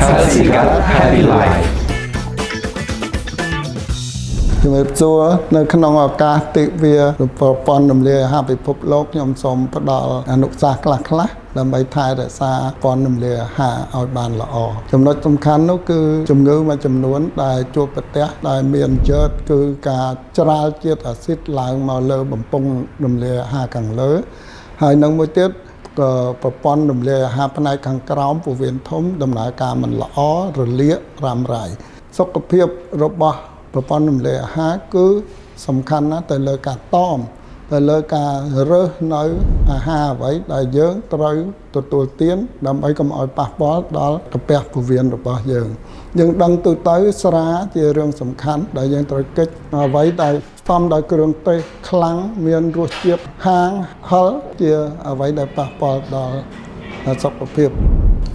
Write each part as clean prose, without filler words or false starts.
Saksikan Happy Life ជំរាបសួរនៅក្នុងឱកាសទិវាប្រព័ន្ធរំលាយអាហារពិភពលោកខ្ញុំសូមផ្ដល់អនុសាសន៍ខ្លះៗដើម្បីថែរក្សាប្រព័ន្ធរំលាយអាហារឲ្យបានល្អចំណុចសំខាន់នោះគឺជំងឺមួយចំនួនដែលជួបប្រទះដែលមានកើតគឺការច្រាលជាតិអាស៊ីតឡើងមកលើបំពង់រំលាយអាហារខាងលើហើយនឹងមួយទៀតក៏ប្រព័ន្ធរំលាយអាហារផ្នែកខាងក្រោមពោះវៀនធំដំណើរការមិនល្អរលាករ៉ាំរ៉ៃសុខភាពរបស់ប្រព័ន្ធរំលាយអាហារគឺសំខាន់ណាស់ទៅលើការទៅលើការរើសនៅអាហារអ្វីដែលយើងត្រូវទទួលទានដើម្បីកុំឲ្យប៉ះពាល់ដល់កាពះពោះវៀនរបស់យើងដឹងទូទៅស្រាជារឿងសំខាន់ដែលយើងត្រូវកិច្ចអ្វីដែលផ្សំដោយគ្រឿងទេសខ្លាំងមានរសជាតិហាងហឹរជាអ្វីដែលប៉ះពាល់ដល់សុខភាព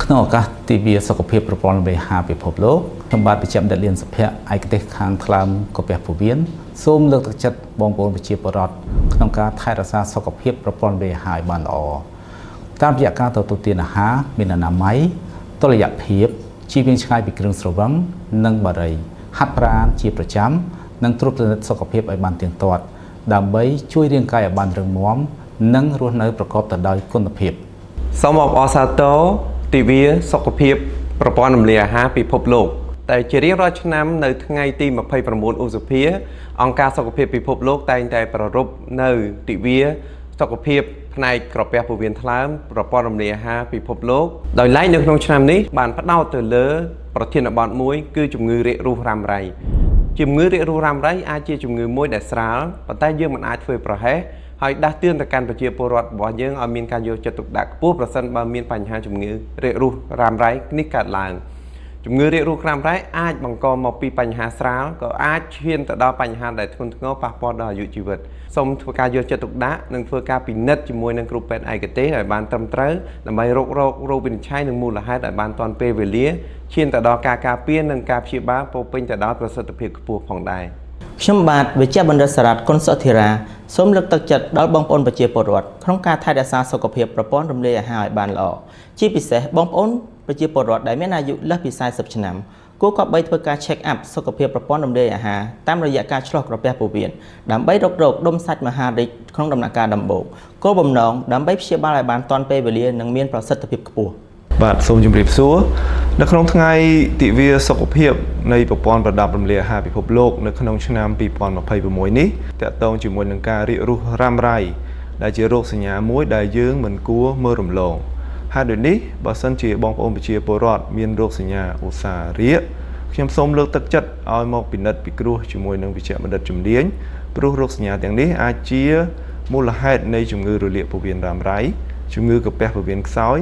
ក្នុងឱកាសទិវាសុខភាពប្រព័ន្ធរំលាយអាហារពិភពលោកខ្ញុំបាទបញ្ជាក់បណ្ឌិតលៀនសុភ័ក្រឯកទេសខាងថ្លើមកាពះពោះវៀនសូមលើកទឹកចិត្តបងប្អូនប្រជាពលរដ្ឋក្នុងការថែរក្សាសុខភាពប្រព័ន្ធរំលាយអាហារឲ្យបានល្អតាមរយៈការទទួលទានអាហារមានអនាម័យតុល្យភាពជៀសវាងឆ្ងាយពីគ្រឿងស្រវឹងនិងបារីហាត់ប្រាណជាប្រចាំនិងត្រួតពិនិត្យសុខភាពឲ្យបានទៀងទាត់ដើម្បីជួយរាងកាយឲ្យបានរឹងមាំនិងរស់នៅប្រកបទៅដោយគុណភាពសូមអបអរសាទរទិវាសុខភាពប្រព័ន្ធរំលាយអាហារពិភពលោកតែជារៀងរាល់ឆ្នាំនៅថ្ងៃទី29ឧសភាអង្គការសុខភាពពិភពលោកតែងតែប្រារព្ធនៅទិវាសុខភាពផ្នែកក្រពះពោះវៀនថ្លើមប្រព័ន្ធរំលាយអាហារពិភពលោកដោយឡែកនៅក្នុងឆ្នាំនេះបានផ្ដោតទៅលើប្រធានបទមួយគឺជំងឺរាគរូសរ៉ាំរ៉ៃជំងឺរាគរូសរ៉ាំរ៉ៃអាចជាជំងឺមួយដែលស្រាលប៉ុន្តែយើងមិនអាចធ្វើប្រហែសហើយដាស់តឿនទៅកាន់ប្រជាពលរដ្ឋរបស់យើងឲ្យមានការយកចិត្តទុកដាក់ខ្ពស់ប្រសិនបើមានបញ្ហាជំងឺរាគរូសរ៉ាំរ៉ៃនេះកើតឡើងជំងឺរាគរូសរ៉ាំរ៉ៃអាចបង្កមកពីបញ្ហាស្រាលក៏អាចឈានទៅដល់បញ្ហាដែលធ្ងន់ធ្ងរប៉ះពាល់ដល់អាយុជីវិតសូមធ្វើការយកចិត្តទុកដាក់និងធ្វើការពិនិត្យជាមួយនឹងគ្រូពេទ្យឯកទេសឲ្យបានត្រឹមត្រូវដើម្បីរោគវិនិច្ឆ័យនិងមូលហេតុឲ្យបានទាន់ពេលវេលាឈានទៅដល់ការការពារនិងការព្យាបាលពោពេញទៅដោយប្រសិទ្ធភាពខ្ពស់ផងដែរខ្ញុំបាទវិជ្ជបណ្ឌិតសារ៉ាត់គុណសុធិរាសូមលើកទឹកចិត្តដល់បងប្អូនប្រជាពលរដ្ឋក្នុងការថែរក្សាសុខភាពប្រព័ន្ធរំលាយអាហារឲ្យបានល្អជាពិសេសបងប្អូនប្រជាពលរដ្ឋដែលមានអាយុលើសពី40ឆ្នាំគួរគប្បីធ្វើការ check up សុខភាពប្រព័ន្ធរំលាយអាហារតាមរយៈការឆ្លុះក្រពះពោះវៀនដើម្បីរករោគដុំសាច់មហារីកក្នុងដំណាក់កាលដំបូងគោលបំណងដើម្បីព្យាបាលឲ្យបានទាន់ពេលវេលានិងមានប្រសិទ្ធភាពខ្ពស់បាទសូមជម្រាបសួរនៅក្នុងថ្ងៃទិវាសុខភាពនៃប្រព័ន្ធប្រដាប់រំលាយអាហារពិភពលោកនៅក្នុងឆ្នាំ2026នេះតាក់ទងជាមួយនឹងការរាគរូសរ៉ាំរ៉ៃដែលជារោគសញ្ញាមួយដែលយើងមិនគួរមើលរំលងហើយដូចនេះបើសិនជាបងប្អូនប្រជាពលរដ្ឋមានរោគសញ្ញាឧស្សាហ៍រាគខ្ញុំសូមលើកទឹកចិត្តឲ្យមកពិនិត្យពិគ្រោះជាមួយនឹងវិជ្ជបណ្ឌិតជំនាញព្រោះរោគសញ្ញាទាំងនេះអាចជាមូលហេតុនៃជំងឺរលាកពោះវៀនរ៉ាំរ៉ៃជំងឺកាពះពោះវៀនខ្សោយ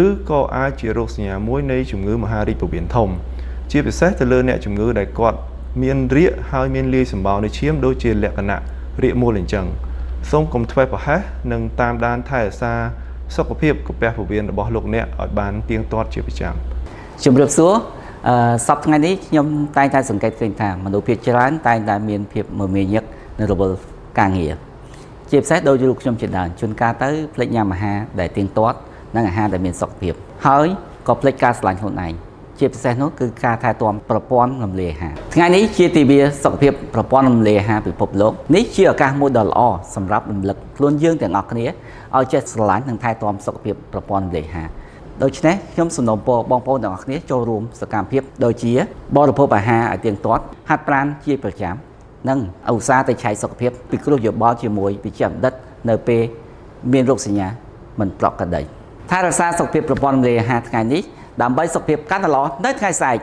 ឬក៏អាចជារោគសញ្ញាមួយនៃជំងឺមហារីកពោះវៀនធំជាពិសេសទៅលើអ្នកជំងឺដែលគាត់មានរាគហើយមានលាយសម្បោរនៃឈាមដូចជាលក្ខណៈរាគមូលអញ្ចឹងសូមកុំធ្វេសប្រហែសនិងតាមដានថែរក្សាសុខភាពកាពះពោះវៀនរបស់លោកអ្នកឲ្យបានទៀងទាត់ជាប្រចាំជំរាបសួរសប្តាហ៍ថ្ងៃនេះខ្ញុំតែងតែសង្កេតឃើញថាមនុស្សភាគច្រើនតែងតែមានភាពមមាញឹកនៅរវល់ការងារជាពិសេសដូចលោកខ្ញុំជាដើមជួនកាលទៅភ្លេចញ៉ាំអាហារដែលទៀងទាត់និងអាហារដែលមានសុខភាពហើយក៏ភ្លេចការស្រឡាញ់ខ្លួនឯងជាពិសេសនោះគឺការថែទាំប្រព័ន្ធរំលាយអាហារថ្ងៃនេះជាទិវាសុខភាពប្រព័ន្ធរំលាយអាហារពិភពលោកនេះជាឱកាសមួយដ៏ល្អសម្រាប់រំលឹកខ្លួនយើងទាំងអស់គ្នាឲ្យចេះស្រឡាញ់និងថែទាំសុខភាពប្រព័ន្ធរំលាយអាហារដូច្នេះខ្ញុំសូមពរបងប្អូនទាំងអស់គ្នាចូលរួមសកម្មភាពដូចជាបរិភោគអាហារឲ្យទៀងទាត់ហាត់ប្រាណជាប្រចាំនិងឧស្សាហ៍ទៅឆែកសុខភាពពិគ្រោះយោបល់ជាមួយវិជ្ជបណ្ឌិតនៅពេលមានរោគសញ្ញាមិនប្រក្រតីថែរក្សាសុខភាពប្រព័ន្ធរំលាយអាហារថ្ងៃនេះដើម្បីសុខភាពកាន់តែល្អនៅថ្ងៃស្អែក